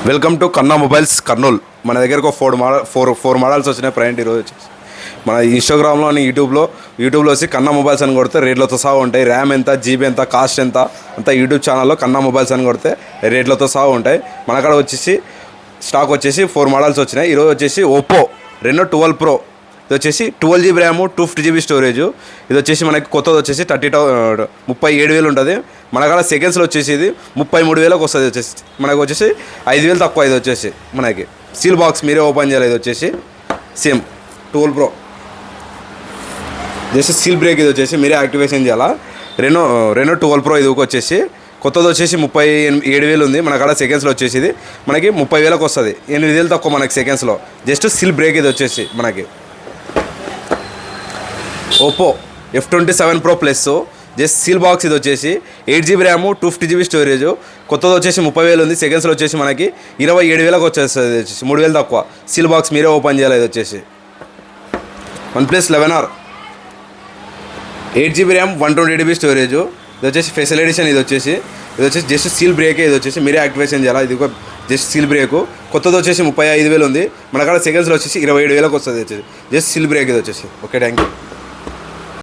Welcome to కన్నా mobiles Kurnool. మన దగ్గరకు ఫోర్ మోడల్స్ వచ్చినాయి ప్రజెంట్ ఈరోజు వచ్చేసి. మన ఇన్స్టాగ్రామ్లో అని యూట్యూబ్లో వచ్చి కన్నా మొబైల్స్ అని కొడితే రేట్లతో సహా ఉంటాయి. ర్యామ్ ఎంత, జీబీ ఎంత, కాస్ట్ ఎంత అంతా యూట్యూబ్ ఛానల్లో కన్నా మొబైల్స్ అని కొడితే రేట్లతో సహా ఉంటాయి. మన కాడ వచ్చేసి స్టాక్ వచ్చేసి 4 మోడల్స్ వచ్చినాయి. ఈరోజు వచ్చేసి ఓప్పో రెనో 12 ప్రో, ఇది వచ్చేసి 12GB ర్యామ్ 250GB స్టోరేజ్. ఇది వచ్చేసి మనకి కొత్తది వచ్చేసి 37,000 ఉంటుంది. మన కాడ సెకండ్స్లో వచ్చేసి ఇది 33,000కి వస్తుంది. మనకు వచ్చేసి 5,000 తక్కువ. ఇది వచ్చేసి మనకి సీల్ బాక్స్ మీరే ఓపెన్ చేయాలి. ఇది వచ్చేసి same 12 pro just seal break ఇది వచ్చేసి మీరే యాక్టివేషన్ చేయాలా. రెనో 12 ప్రో ఇది వచ్చేసి కొత్తది వచ్చేసి 37,000 ఉంది. మన కాడ సెకండ్స్లో వచ్చేసి ఇది మనకి 30,000కి వస్తుంది. 8,000 తక్కువ మనకి సెకండ్స్లో. జస్ట్ సీల్ బ్రేక్ ఇది వచ్చేసి మనకి Oppo F27 Pro plus just seal box ఇది వచ్చేసి 8GB ర్యామ్ 250GB స్టోరేజ్. కొత్తది వచ్చేసి 30,000 ఉంది. సెకండ్స్లో వచ్చేసి మనకి 27,000కి వచ్చేస్తుంది. వచ్చేసి 3,000 తక్కువ. సీల్ బాక్స్ మీరే ఓపెన్ చేయాలి. ఇది వచ్చేసి OnePlus 11R 8GB RAM 120GB storage. ఇది వచ్చేసి స్పెషల్ ఎడిషన్. ఇది వచ్చేసి జస్ట్ సీల్ బ్రేక్. ఇది వచ్చేసి మీరే యాక్టివేషన్ చేయాలి. ఇది జస్ట్ సీల్ బ్రేక్. కొత్తది వచ్చేసి 35,000 ఉంది. మన కాడ సెకండ్స్లో వచ్చేసి 27,000కి వస్తుంది. వచ్చేసి జస్ట్ సీల్ బ్రేక్ ఇది వచ్చేసి. Okay, thank you.